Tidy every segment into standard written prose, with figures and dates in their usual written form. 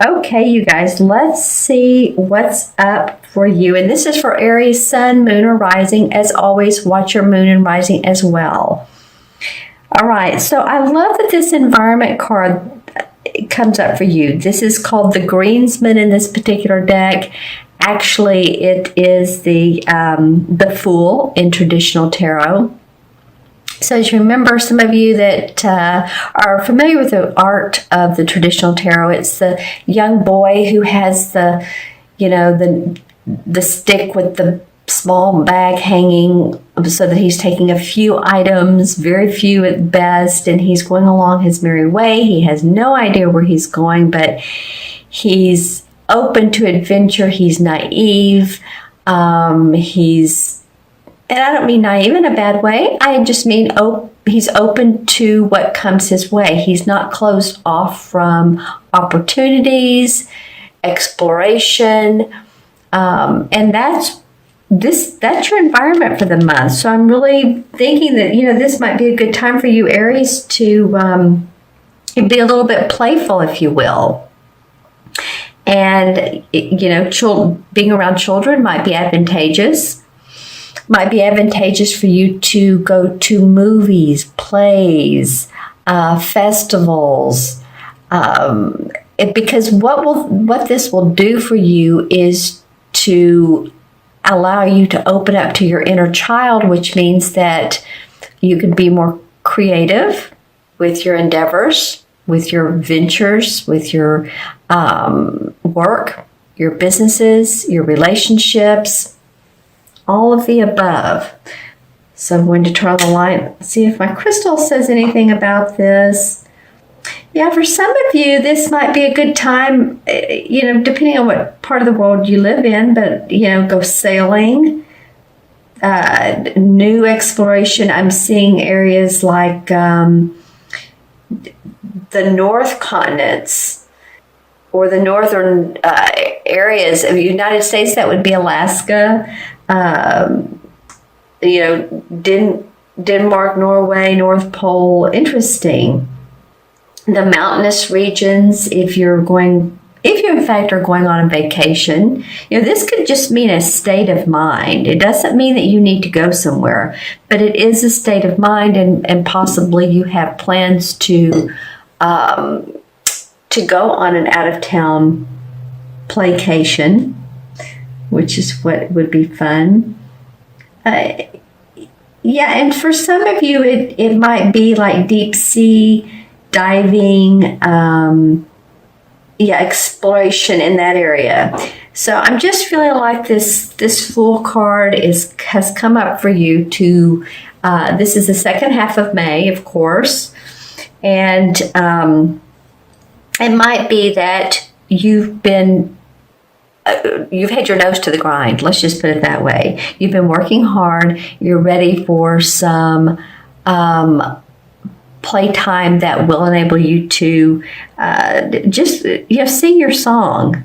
Okay, you guys, let's see what's up for you. And this is for Aries, Sun, Moon, or Rising. As always, watch your Moon and Rising as well. All right, so I love that this environment card comes up for you. This is called the Greensman in this particular deck. Actually, it is the Fool in traditional tarot. So as you remember, some of you that are familiar with the art of the traditional tarot, it's the young boy who has the stick with the small bag hanging so that he's taking a few items, very few at best, and he's going along his merry way. He has no idea where he's going, but he's open to adventure. He's naive. And I don't mean naive in a bad way. I just mean he's open to what comes his way. He's not closed off from opportunities, exploration, and that's your environment for the month. So I'm really thinking that this might be a good time for you, Aries, to be a little bit playful, if you will. And being around children might be advantageous. Might be advantageous for you to go to movies, plays, festivals, because what this will do for you is to allow you to open up to your inner child, which means that you can be more creative with your endeavors, with your ventures, with your work, your businesses, your relationships, all of the above. So I'm going to try the line, see if my crystal says anything about this. Yeah, for some of you, this might be a good time, depending on what part of the world you live in, but, go sailing, new exploration. I'm seeing areas like the North continents or the northern areas of the United States. That would be Alaska, Denmark, Norway, North Pole. Interesting. The mountainous regions, if you in fact are going on a vacation, this could just mean a state of mind. It doesn't mean that you need to go somewhere, but it is a state of mind, and possibly you have plans to go on an out-of-town playcation, which is what would be fun. And for some of you, it might be like deep sea diving, exploration in that area. So I'm just feeling like this Fool card has come up for you to. This is the second half of May, of course, and it might be that you've had your nose to the grind. Let's just put it that way. You've been working hard. You're ready for some playtime that will enable you to just sing your song.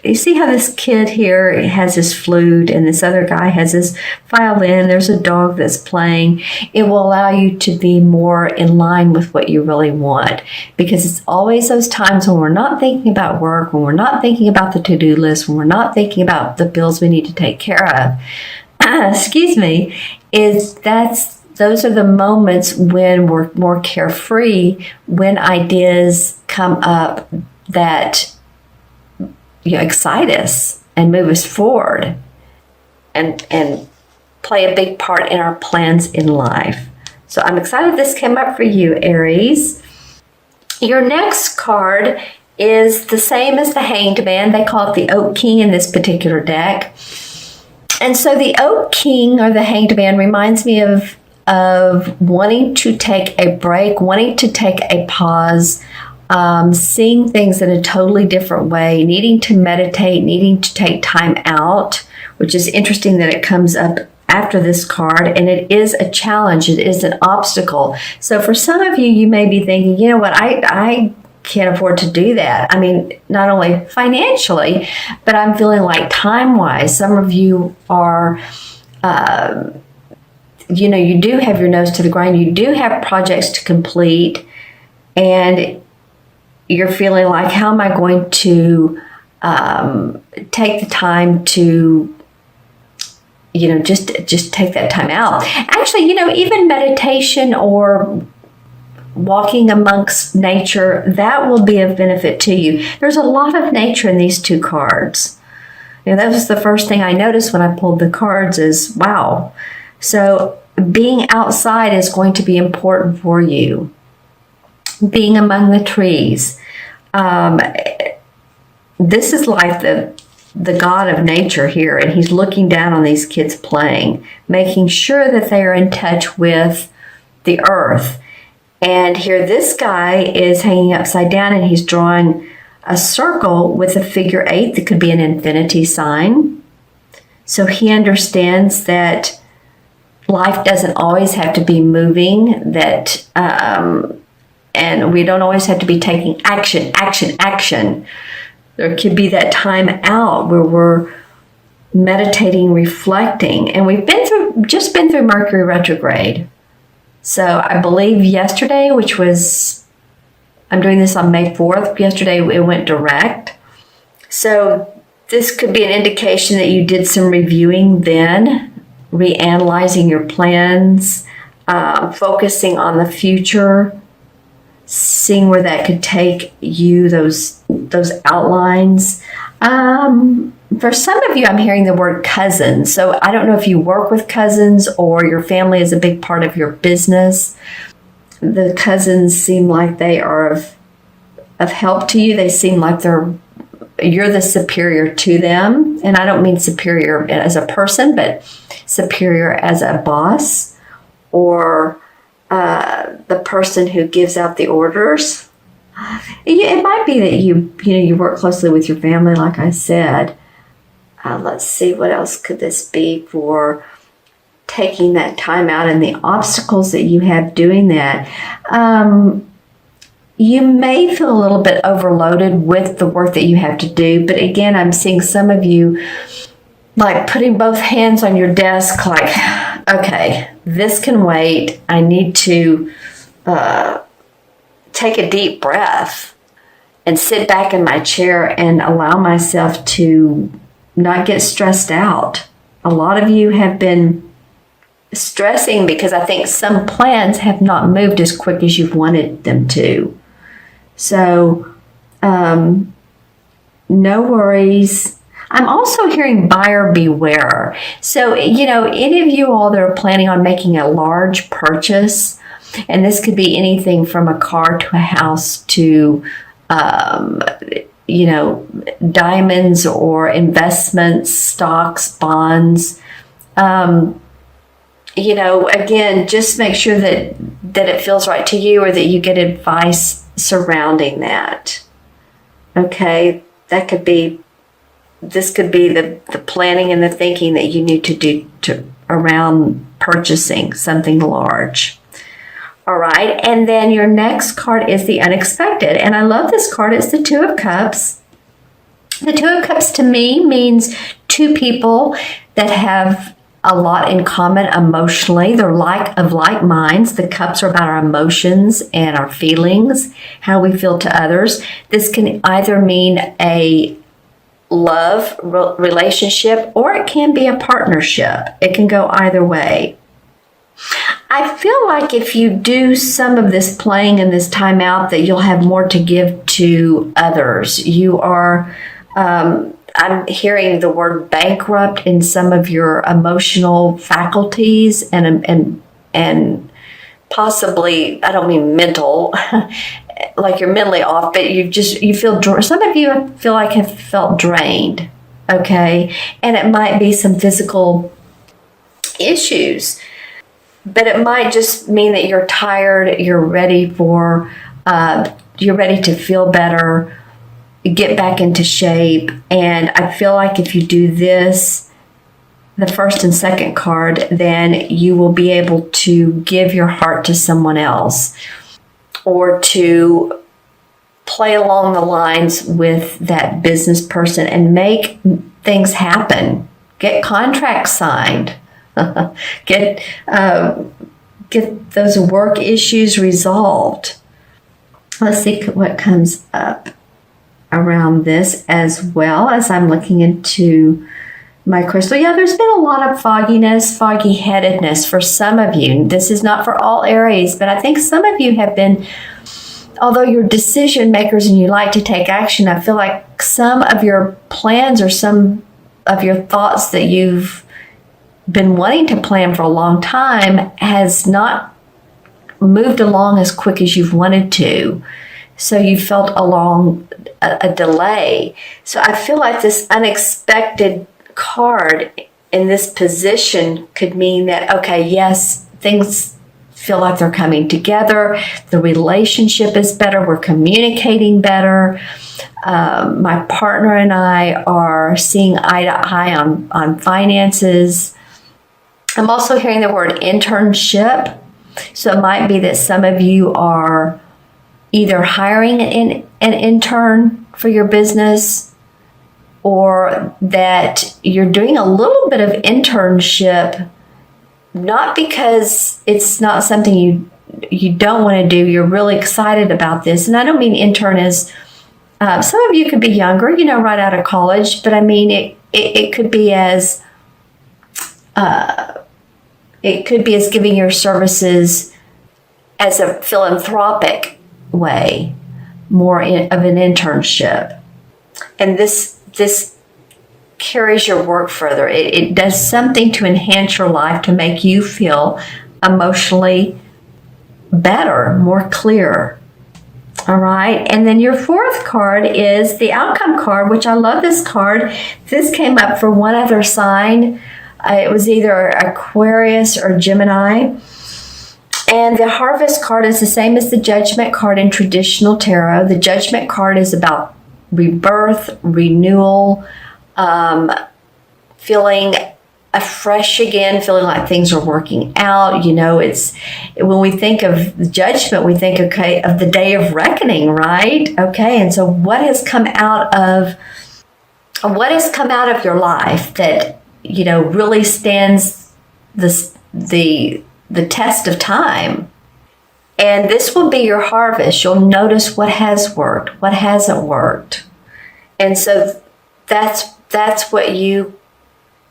You see how this kid here has his flute and this other guy has his violin. There's a dog that's playing. It will allow you to be more in line with what you really want, because it's always those times when we're not thinking about work, when we're not thinking about the to-do list, when we're not thinking about the bills we need to take care of. Those are the moments when we're more carefree, when ideas come up that excite us and move us forward and play a big part in our plans in life. So I'm excited this came up for you, Aries. Your next card is the same as the Hanged Man. They call it the Oak King in this particular deck. And so the Oak King or the Hanged Man reminds me of wanting to take a break, wanting to take a pause, seeing things in a totally different way, needing to meditate, needing to take time out, which is interesting that it comes up after this card, and it is a challenge. It is an obstacle. So for some of you, you may be thinking, you know what, I can't afford to do that. I mean, not only financially, but I'm feeling like time-wise. Some of you are, you do have your nose to the grind. You do have projects to complete, and you're feeling like, how am I going to take the time to, just take that time out. Actually, even meditation or walking amongst nature, that will be of benefit to you. There's a lot of nature in these two cards. That was the first thing I noticed when I pulled the cards is, wow. So being outside is going to be important for you. Being among the trees. This is like the God of nature here, and he's looking down on these kids playing, making sure that they are in touch with the earth. And here this guy is hanging upside down, and he's drawing a circle with a figure 8 that could be an infinity sign. So he understands that life doesn't always have to be moving, that and we don't always have to be taking action. There could be that time out where we're meditating, reflecting. And we've just been through Mercury retrograde. So I believe yesterday, which was, I'm doing this on May 4th. Yesterday it went direct. So this could be an indication that you did some reviewing then, reanalyzing your plans, focusing on the future, seeing where that could take you, those outlines. For some of you, I'm hearing the word cousin. So I don't know if you work with cousins or your family is a big part of your business. The cousins seem like they are of help to you. They seem like you're the superior to them. And I don't mean superior as a person, but superior as a boss or the person who gives out the orders. It might be that you work closely with your family, like I said. Let's see, what else could this be for taking that time out and the obstacles that you have doing that. You may feel a little bit overloaded with the work that you have to do, but again, I'm seeing some of you like putting both hands on your desk like, okay, this can wait. I need to take a deep breath and sit back in my chair and allow myself to not get stressed out. A lot of you have been stressing because I think some plans have not moved as quick as you've wanted them to. So, no worries. I'm also hearing buyer beware. So, any of you all that are planning on making a large purchase, and this could be anything from a car to a house to, diamonds or investments, stocks, bonds. Again, just make sure that it feels right to you or that you get advice surrounding that. Okay, this could be the planning and the thinking that you need to do around purchasing something large. All right, and then your next card is the unexpected. And I love this card. It's the Two of Cups. The Two of Cups to me means two people that have a lot in common emotionally. They're of like minds. The cups are about our emotions and our feelings, how we feel to others. This can either mean a love relationship or it can be a partnership. It can go either way. I feel like if you do some of this playing in this time out, that you'll have more to give to others. You are, I'm hearing the word bankrupt in some of your emotional faculties and possibly, I don't mean mental, like you're mentally off, but you feel, some of you feel like have felt drained, okay? And it might be some physical issues. But it might just mean that you're tired, you're ready to feel better, get back into shape. And I feel like if you do this, the first and second card, then you will be able to give your heart to someone else or to play along the lines with that business person and make things happen. Get contracts signed. Get those work issues resolved. Let's see what comes up around this as well as I'm looking into my crystal. Yeah, there's been a lot of fogginess, foggy-headedness for some of you. This is not for all Aries, but I think some of you have been, although you're decision makers and you like to take action, I feel like some of your plans or some of your thoughts that you've been wanting to plan for a long time has not moved along as quick as you've wanted to. So you felt a delay. So I feel like this unexpected card in this position could mean that, okay, yes, things feel like they're coming together. The relationship is better. We're communicating better. My partner and I are seeing eye to eye on finances. I'm also hearing the word internship. So it might be that some of you are either hiring an intern for your business, or that you're doing a little bit of internship, not because it's not something you don't want to do. You're really excited about this. And I don't mean intern as, some of you could be younger, right out of college, but I mean, it could be as, giving your services as a philanthropic way, more of an internship. And this carries your work further. It does something to enhance your life, to make you feel emotionally better, more clear. All right. And then your fourth card is the outcome card, which I love this card. This came up for one other sign. It was either Aquarius or Gemini. And the harvest card is the same as the judgment card in traditional tarot. The judgment card is about rebirth, renewal, feeling afresh again, feeling like things are working out. It's when we think of judgment, we think, okay, of the day of reckoning, right? Okay, and so what has come out of your life that really stands the test of time? And this will be your harvest. You'll notice what has worked, what hasn't worked. And so that's what you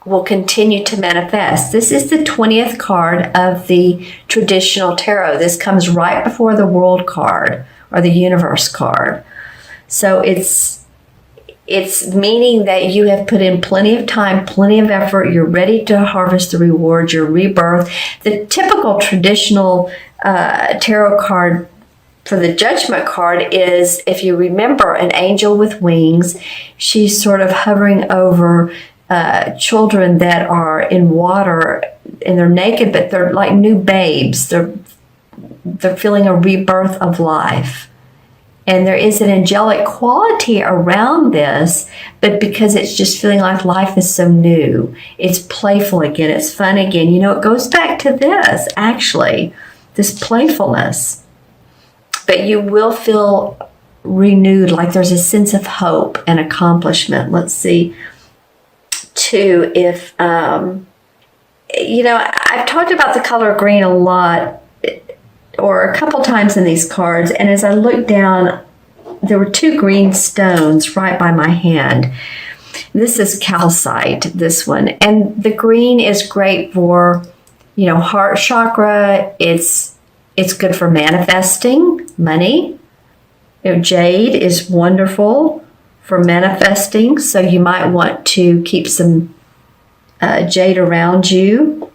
will continue to manifest. This is the 20th card of the traditional tarot. This comes right before the World card or the Universe card. So it's meaning that you have put in plenty of time, plenty of effort. You're ready to harvest the rewards, your rebirth. The typical traditional tarot card for the judgment card is, if you remember, an angel with wings. She's sort of hovering over children that are in water and they're naked, but they're like new babes. They're feeling a rebirth of life. And there is an angelic quality around this, but because it's just feeling like life is so new, it's playful again, it's fun again. It goes back to this, actually, this playfulness. But you will feel renewed, like there's a sense of hope and accomplishment. Let's see, too, if, I've talked about the color green a lot, or a couple times in these cards, and as I looked down, there were two green stones right by my hand. This is calcite, this one, and the green is great for, heart chakra. It's good for manifesting money. Jade is wonderful for manifesting, so you might want to keep some jade around you.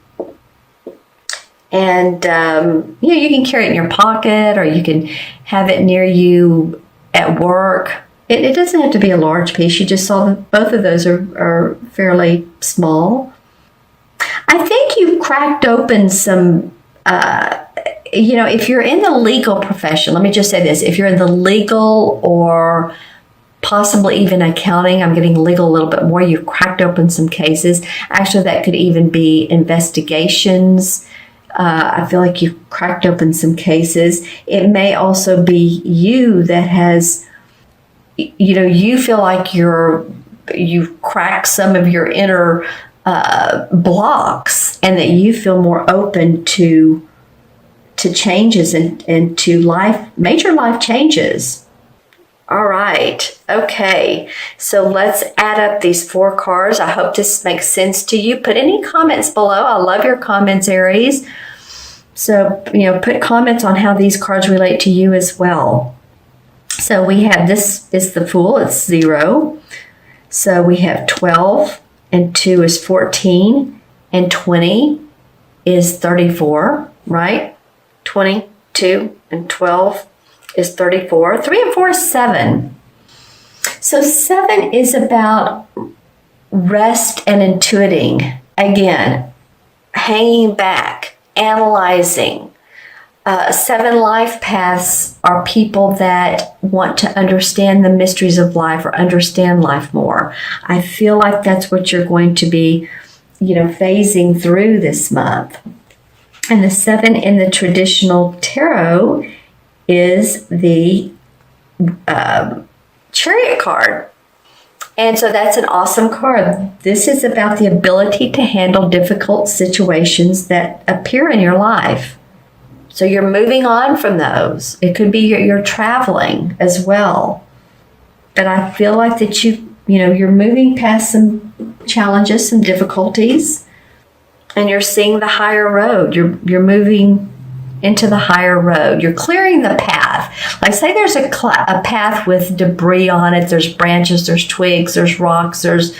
And, you can carry it in your pocket, or you can have it near you at work. It doesn't have to be a large piece. You just saw that both of those are fairly small. I think you've cracked open some, if you're in the legal profession, let me just say this. If you're in the legal or possibly even accounting, I'm getting legal a little bit more, you've cracked open some cases. Actually, that could even be investigations. I feel like you've cracked open some cases. It may also be you that has, you feel like you've cracked some of your inner blocks, and that you feel more open to to changes and to major life changes. All right. Okay. So let's add up these 4 cards. I hope this makes sense to you. Put any comments below. I love your comments, Aries. So, put comments on how these cards relate to you as well. So we have, this is the Fool. It's 0. So we have 12 and 2 is 14 and 20 is 34, right? 22 and 12 is 34. 3 and 4 is 7. So 7 is about rest and intuiting. Again, hanging back, analyzing. 7 life paths are people that want to understand the mysteries of life or understand life more. I feel like that's what you're going to be, phasing through this month. And the 7 in the traditional tarot is the Chariot card. And so that's an awesome card. This is about the ability to handle difficult situations that appear in your life. So you're moving on from those. It could be you're traveling as well. But I feel like that you're moving past some challenges, some difficulties, and you're seeing the higher road. You're moving into the higher road. You're clearing the path. Like say there's a path with debris on it. There's branches, there's twigs, there's rocks, there's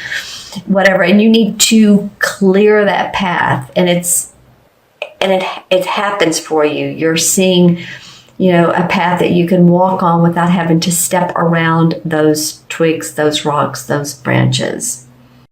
whatever, and you need to clear that path. And it happens for you. You're seeing, a path that you can walk on without having to step around those twigs, those rocks, those branches.